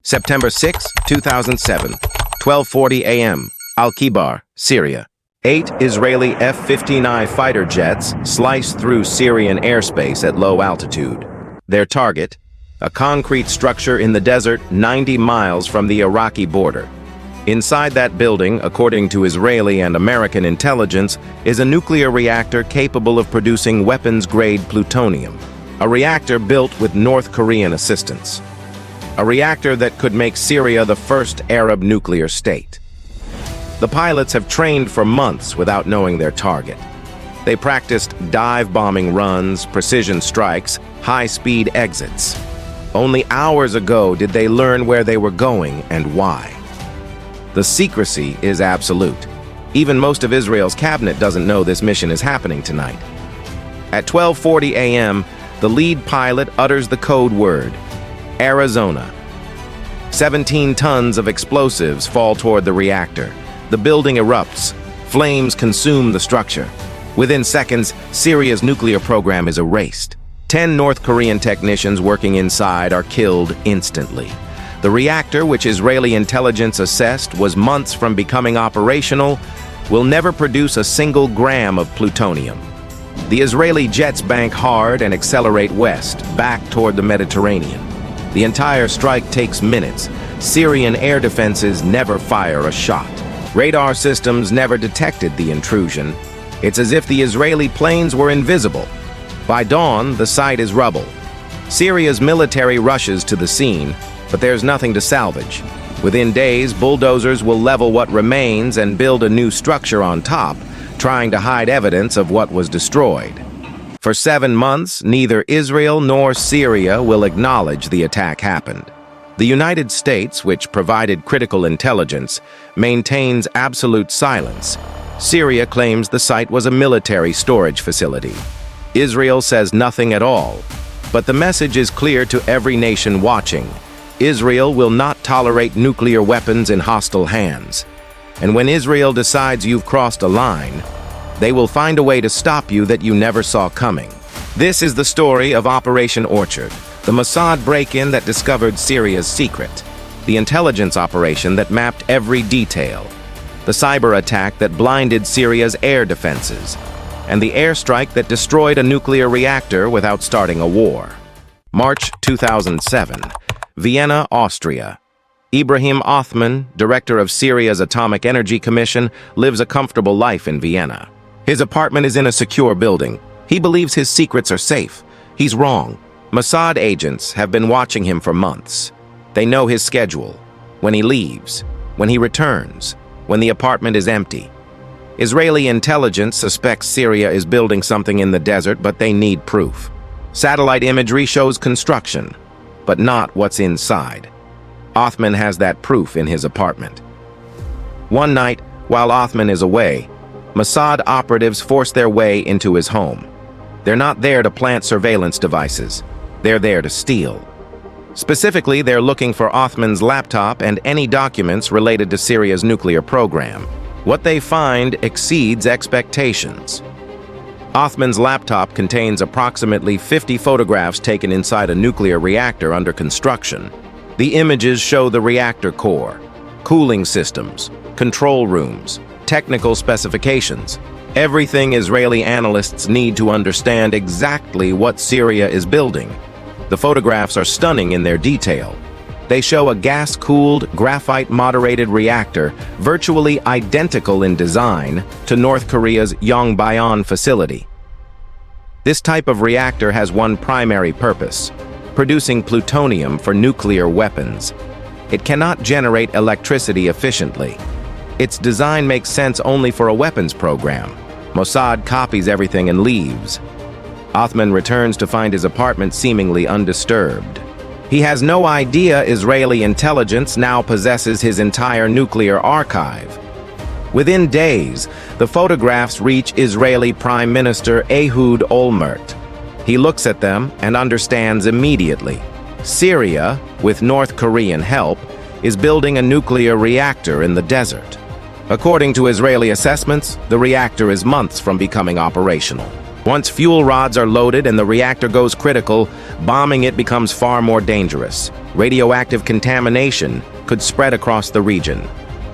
September 6, 2007, 12:40 a.m., Al-Kibar, Syria. 8 Israeli F-15I fighter jets sliced through Syrian airspace at low altitude. Their target, a concrete structure in the desert 90 miles from the Iraqi border. Inside that building, according to Israeli and American intelligence, is a nuclear reactor capable of producing weapons-grade plutonium. A reactor built with North Korean assistance. A reactor that could make Syria the first Arab nuclear state. The pilots have trained for months without knowing their target. They practiced dive-bombing runs, precision strikes, high-speed exits. Only hours ago did they learn where they were going and why. The secrecy is absolute. Even most of Israel's cabinet doesn't know this mission is happening tonight. At 12:40 a.m., the lead pilot utters the code word, Arizona. 17 tons of explosives fall toward the reactor. The building erupts. Flames consume the structure. Within seconds, Syria's nuclear program is erased. 10 North Korean technicians working inside are killed instantly. The reactor, which Israeli intelligence assessed was months from becoming operational, will never produce a single gram of plutonium. The Israeli jets bank hard and accelerate west, back toward the Mediterranean. The entire strike takes minutes. Syrian air defenses never fire a shot. Radar systems never detected the intrusion. It's as if the Israeli planes were invisible. By dawn, the site is rubble. Syria's military rushes to the scene, but there's nothing to salvage. Within days, bulldozers will level what remains and build a new structure on top, trying to hide evidence of what was destroyed. For 7 months, neither Israel nor Syria will acknowledge the attack happened. The United States, which provided critical intelligence, maintains absolute silence. Syria claims the site was a military storage facility. Israel says nothing at all. But the message is clear to every nation watching. Israel will not tolerate nuclear weapons in hostile hands. And when Israel decides you've crossed a line, they will find a way to stop you that you never saw coming. This is the story of Operation Orchard, the Mossad break-in that discovered Syria's secret, the intelligence operation that mapped every detail, the cyber attack that blinded Syria's air defenses, and the airstrike that destroyed a nuclear reactor without starting a war. March 2007, Vienna, Austria. Ibrahim Othman, director of Syria's Atomic Energy Commission, lives a comfortable life in Vienna. His apartment is in a secure building. He believes his secrets are safe. He's wrong. Mossad agents have been watching him for months. They know his schedule, when he leaves, when he returns, when the apartment is empty. Israeli intelligence suspects Syria is building something in the desert, but they need proof. Satellite imagery shows construction, but not what's inside. Othman has that proof in his apartment. One night, while Othman is away, Mossad operatives force their way into his home. They're not there to plant surveillance devices. They're there to steal. Specifically, they're looking for Othman's laptop and any documents related to Syria's nuclear program. What they find exceeds expectations. Othman's laptop contains approximately 50 photographs taken inside a nuclear reactor under construction. The images show the reactor core, cooling systems, control rooms, technical specifications, everything Israeli analysts need to understand exactly what Syria is building. The photographs are stunning in their detail. They show a gas-cooled, graphite-moderated reactor virtually identical in design to North Korea's Yongbyon facility. This type of reactor has one primary purpose: producing plutonium for nuclear weapons. It cannot generate electricity efficiently. Its design makes sense only for a weapons program. Mossad copies everything and leaves. Othman returns to find his apartment seemingly undisturbed. He has no idea Israeli intelligence now possesses his entire nuclear archive. Within days, the photographs reach Israeli Prime Minister Ehud Olmert. He looks at them and understands immediately. Syria, with North Korean help, is building a nuclear reactor in the desert. According to Israeli assessments, the reactor is months from becoming operational. Once fuel rods are loaded and the reactor goes critical, bombing it becomes far more dangerous. Radioactive contamination could spread across the region.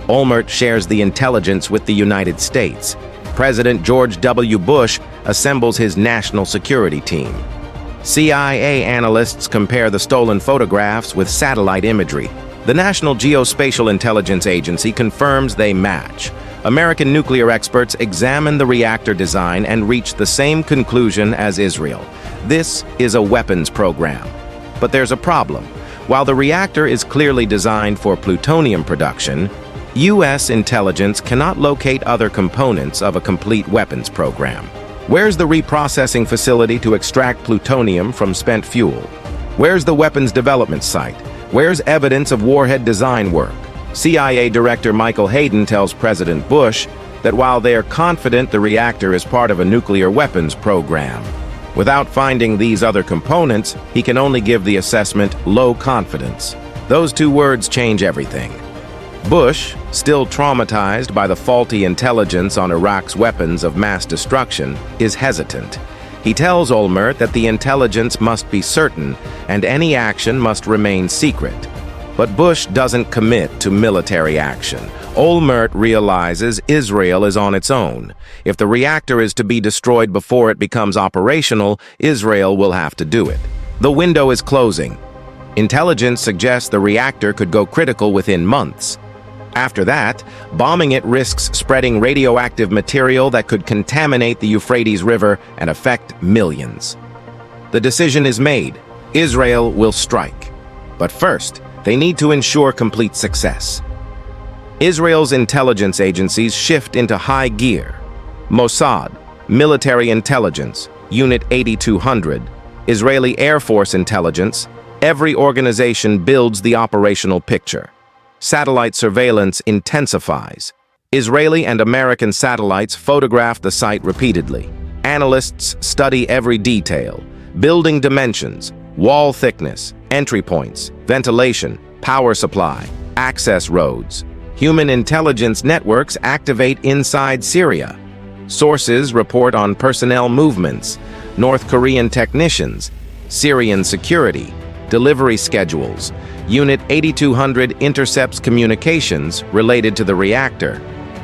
Olmert shares the intelligence with the United States. President George W. Bush assembles his national security team. CIA analysts compare the stolen photographs with satellite imagery. The National Geospatial Intelligence Agency confirms they match. American nuclear experts examine the reactor design and reach the same conclusion as Israel. This is a weapons program. But there's a problem. While the reactor is clearly designed for plutonium production, U.S. intelligence cannot locate other components of a complete weapons program. Where's the reprocessing facility to extract plutonium from spent fuel? Where's the weapons development site? Where's evidence of warhead design work? CIA Director Michael Hayden tells President Bush that while they are confident the reactor is part of a nuclear weapons program, without finding these other components, he can only give the assessment low confidence. Those two words change everything. Bush, still traumatized by the faulty intelligence on Iraq's weapons of mass destruction, is hesitant. He tells Olmert that the intelligence must be certain and any action must remain secret. But Bush doesn't commit to military action. Olmert realizes Israel is on its own. If the reactor is to be destroyed before it becomes operational, Israel will have to do it. The window is closing. Intelligence suggests the reactor could go critical within months. After that, bombing it risks spreading radioactive material that could contaminate the Euphrates River and affect millions. The decision is made. Israel will strike. But first, they need to ensure complete success. Israel's intelligence agencies shift into high gear. Mossad, Military Intelligence, Unit 8200, Israeli Air Force Intelligence, every organization builds the operational picture. Satellite surveillance intensifies. Israeli and American satellites photograph the site repeatedly. Analysts study every detail: building dimensions, wall thickness, entry points, ventilation, power supply, access roads. Human intelligence networks activate inside Syria. Sources report on personnel movements, North Korean technicians, Syrian security, delivery schedules. Unit 8200 intercepts communications related to the reactor,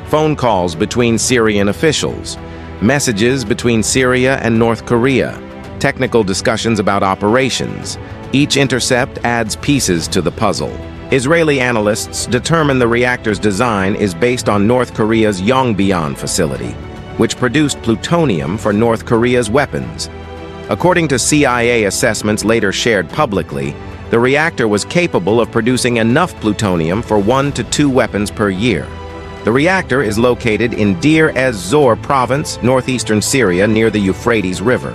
phone calls between Syrian officials, messages between Syria and North Korea, technical discussions about operations. Each intercept adds pieces to the puzzle. Israeli analysts determine the reactor's design is based on North Korea's Yongbyon facility, which produced plutonium for North Korea's weapons. According to CIA assessments later shared publicly, the reactor was capable of producing enough plutonium for 1 to 2 weapons per year. The reactor is located in Deir ez-Zor province, northeastern Syria, near the Euphrates River.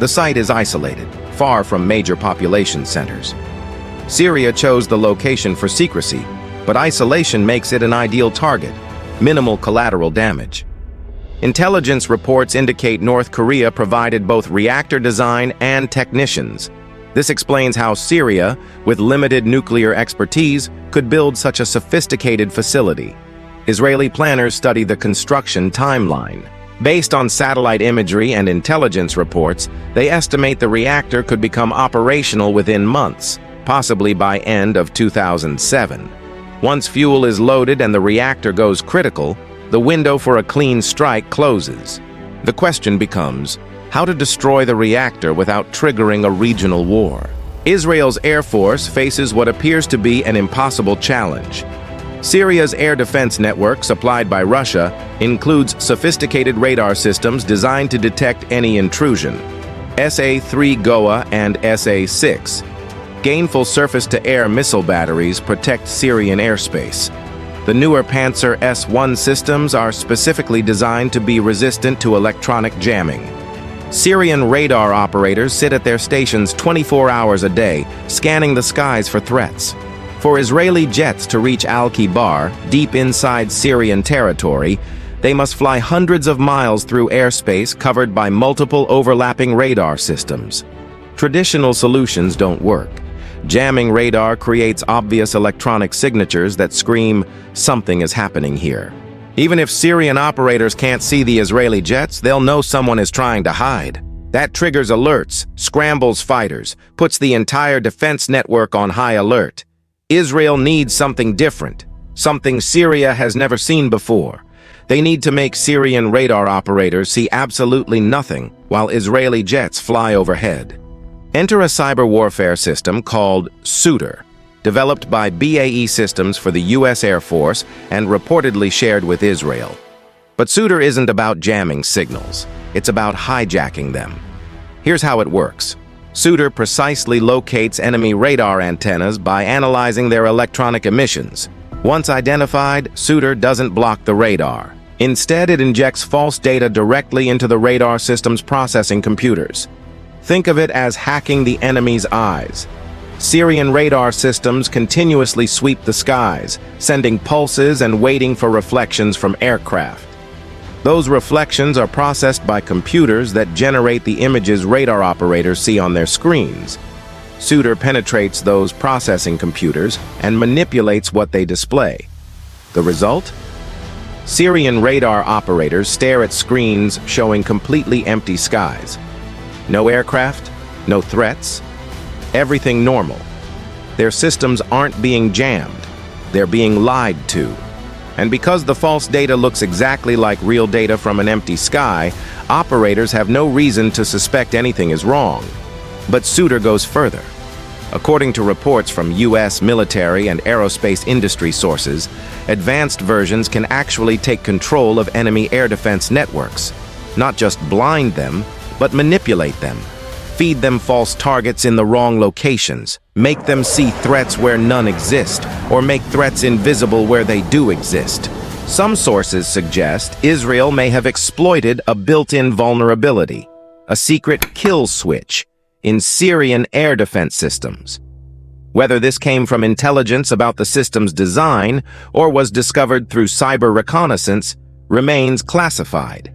The site is isolated, far from major population centers. Syria chose the location for secrecy, but isolation makes it an ideal target, minimal collateral damage. Intelligence reports indicate North Korea provided both reactor design and technicians. This explains how Syria, with limited nuclear expertise, could build such a sophisticated facility. Israeli planners study the construction timeline. Based on satellite imagery and intelligence reports, they estimate the reactor could become operational within months, possibly by end of 2007. Once fuel is loaded and the reactor goes critical, the window for a clean strike closes. The question becomes, how to destroy the reactor without triggering a regional war? Israel's Air Force faces what appears to be an impossible challenge. Syria's air defense network, supplied by Russia, includes sophisticated radar systems designed to detect any intrusion. SA-3 Goa and SA-6. Gainful surface-to-air missile batteries protect Syrian airspace. The newer Panzer S-1 systems are specifically designed to be resistant to electronic jamming. Syrian radar operators sit at their stations 24 hours a day, scanning the skies for threats. For Israeli jets to reach Al-Kibar, deep inside Syrian territory, they must fly hundreds of miles through airspace covered by multiple overlapping radar systems. Traditional solutions don't work. Jamming radar creates obvious electronic signatures that scream, "Something is happening here." Even if Syrian operators can't see the Israeli jets, they'll know someone is trying to hide. That triggers alerts, scrambles fighters, puts the entire defense network on high alert. Israel needs something different, something Syria has never seen before. They need to make Syrian radar operators see absolutely nothing while Israeli jets fly overhead. Enter a cyber warfare system called Suter, developed by BAE Systems for the U.S. Air Force and reportedly shared with Israel. But Suter isn't about jamming signals. It's about hijacking them. Here's how it works. Suter precisely locates enemy radar antennas by analyzing their electronic emissions. Once identified, Suter doesn't block the radar. Instead, it injects false data directly into the radar system's processing computers. Think of it as hacking the enemy's eyes. Syrian radar systems continuously sweep the skies, sending pulses and waiting for reflections from aircraft. Those reflections are processed by computers that generate the images radar operators see on their screens. Suter penetrates those processing computers and manipulates what they display. The result? Syrian radar operators stare at screens showing completely empty skies. No aircraft, no threats, everything normal. Their systems aren't being jammed, they're being lied to. And because the false data looks exactly like real data from an empty sky, operators have no reason to suspect anything is wrong. But Suter goes further. According to reports from U.S. military and aerospace industry sources, advanced versions can actually take control of enemy air defense networks. Not just blind them, but manipulate them. Feed them false targets in the wrong locations, make them see threats where none exist, or make threats invisible where they do exist. Some sources suggest Israel may have exploited a built-in vulnerability, a secret kill switch, in Syrian air defense systems. Whether this came from intelligence about the system's design or was discovered through cyber reconnaissance remains classified.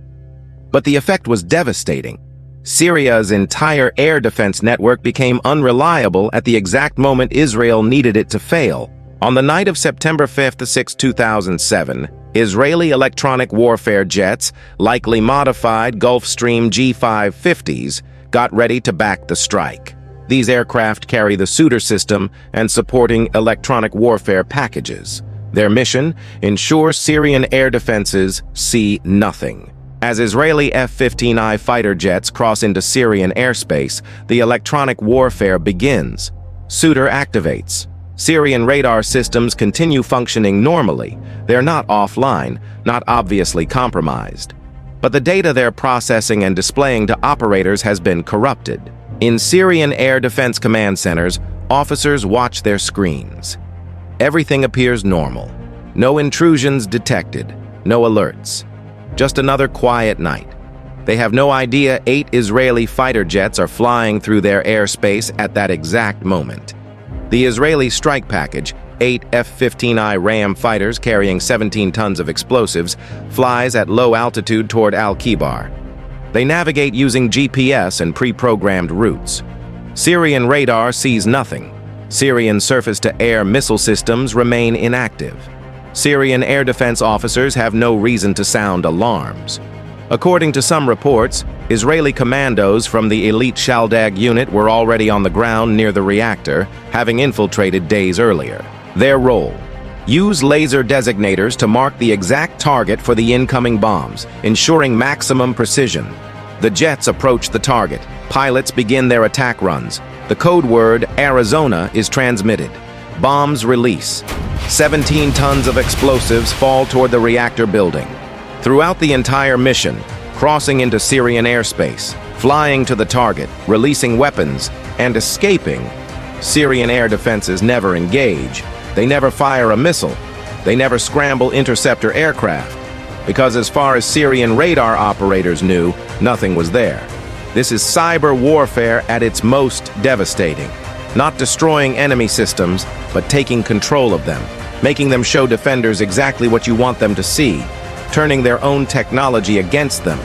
But the effect was devastating. Syria's entire air defense network became unreliable at the exact moment Israel needed it to fail. On the night of September 5th to 6, 2007, Israeli electronic warfare jets, likely modified Gulfstream G550s, got ready to back the strike. These aircraft carry the Suter system and supporting electronic warfare packages. Their mission: ensure Syrian air defenses see nothing. As Israeli F-15I fighter jets cross into Syrian airspace, the electronic warfare begins. Suter activates. Syrian radar systems continue functioning normally. They're not offline, not obviously compromised. But the data they're processing and displaying to operators has been corrupted. In Syrian air defense command centers, officers watch their screens. Everything appears normal. No intrusions detected, no alerts. Just another quiet night. They have no idea 8 Israeli fighter jets are flying through their airspace at that exact moment. The Israeli strike package, 8 F-15I Ram fighters carrying 17 tons of explosives, flies at low altitude toward Al-Kibar. They navigate using GPS and pre-programmed routes. Syrian radar sees nothing. Syrian surface-to-air missile systems remain inactive. Syrian air defense officers have no reason to sound alarms. According to some reports, Israeli commandos from the elite Shaldag unit were already on the ground near the reactor, having infiltrated days earlier. Their role: use laser designators to mark the exact target for the incoming bombs, ensuring maximum precision. The jets approach the target. Pilots begin their attack runs. The code word Arizona is transmitted. Bombs release. 17 tons of explosives fall toward the reactor building. Throughout the entire mission, crossing into Syrian airspace, flying to the target, releasing weapons, and escaping, Syrian air defenses never engage. They never fire a missile. They never scramble interceptor aircraft. Because as far as Syrian radar operators knew, nothing was there. This is cyber warfare at its most devastating. Not destroying enemy systems, but taking control of them, making them show defenders exactly what you want them to see, turning their own technology against them.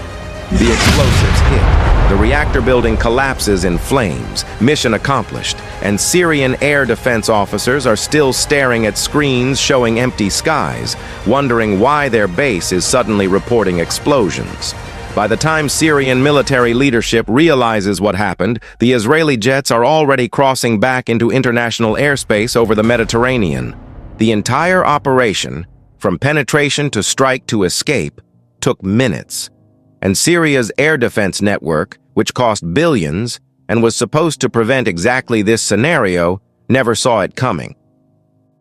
The explosives hit. The reactor building collapses in flames, mission accomplished, and Syrian air defense officers are still staring at screens showing empty skies, wondering why their base is suddenly reporting explosions. By the time Syrian military leadership realizes what happened, the Israeli jets are already crossing back into international airspace over the Mediterranean. The entire operation, from penetration to strike to escape, took minutes. And Syria's air defense network, which cost billions and was supposed to prevent exactly this scenario, never saw it coming.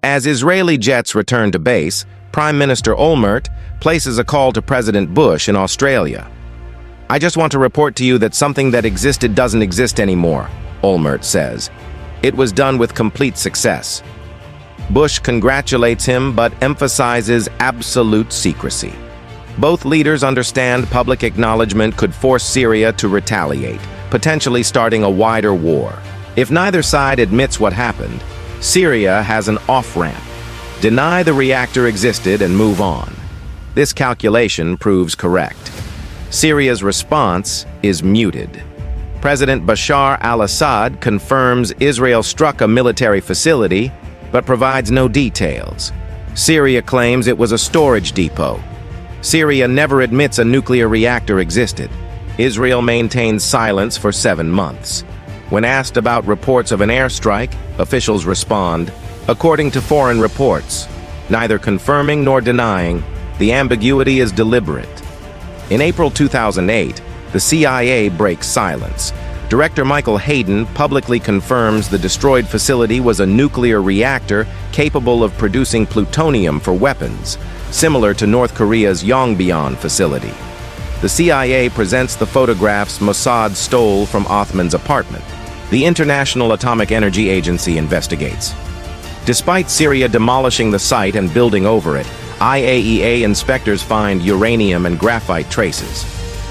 As Israeli jets return to base, Prime Minister Olmert places a call to President Bush in Australia. "I just want to report to you that something that existed doesn't exist anymore," Olmert says. "It was done with complete success." Bush congratulates him but emphasizes absolute secrecy. Both leaders understand public acknowledgement could force Syria to retaliate, potentially starting a wider war. If neither side admits what happened, Syria has an off-ramp. Deny the reactor existed and move on. This calculation proves correct. Syria's response is muted. President Bashar al-Assad confirms Israel struck a military facility, but provides no details. Syria claims it was a storage depot. Syria never admits a nuclear reactor existed. Israel maintains silence for 7 months. When asked about reports of an airstrike, officials respond, according to foreign reports, neither confirming nor denying. The ambiguity is deliberate. In April 2008, the CIA breaks silence. Director Michael Hayden publicly confirms the destroyed facility was a nuclear reactor capable of producing plutonium for weapons, similar to North Korea's Yongbyon facility. The CIA presents the photographs Mossad stole from Othman's apartment. The International Atomic Energy Agency investigates. Despite Syria demolishing the site and building over it, IAEA inspectors find uranium and graphite traces.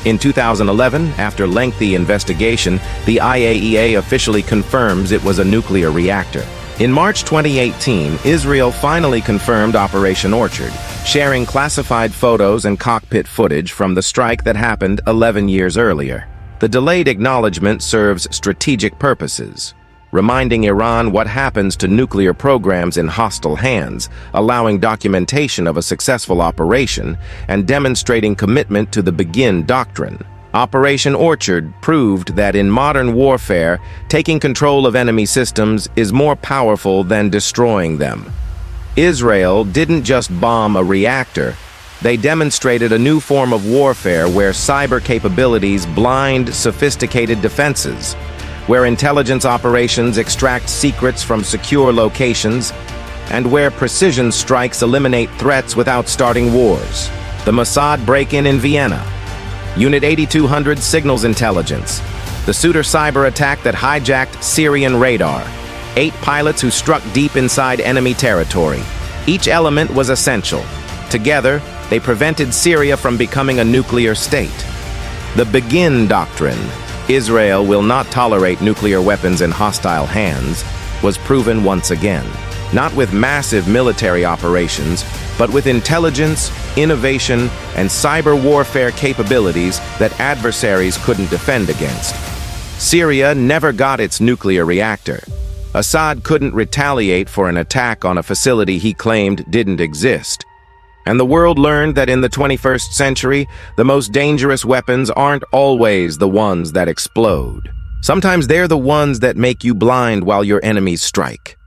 In 2011, after lengthy investigation, the IAEA officially confirms it was a nuclear reactor. In March 2018, Israel finally confirmed Operation Orchard, sharing classified photos and cockpit footage from the strike that happened 11 years earlier. The delayed acknowledgement serves strategic purposes, reminding Iran what happens to nuclear programs in hostile hands, allowing documentation of a successful operation, and demonstrating commitment to the Begin Doctrine. Operation Orchard proved that in modern warfare, taking control of enemy systems is more powerful than destroying them. Israel didn't just bomb a reactor, they demonstrated a new form of warfare where cyber capabilities blind sophisticated defenses, where intelligence operations extract secrets from secure locations, and where precision strikes eliminate threats without starting wars. The Mossad break-in in Vienna, Unit 8200 signals intelligence, the Suter cyber attack that hijacked Syrian radar, 8 pilots who struck deep inside enemy territory. Each element was essential. Together, they prevented Syria from becoming a nuclear state. The Begin Doctrine, Israel will not tolerate nuclear weapons in hostile hands, was proven once again. Not with massive military operations, but with intelligence, innovation, and cyber warfare capabilities that adversaries couldn't defend against. Syria never got its nuclear reactor. Assad couldn't retaliate for an attack on a facility he claimed didn't exist. And the world learned that in the 21st century, the most dangerous weapons aren't always the ones that explode. Sometimes they're the ones that make you blind while your enemies strike.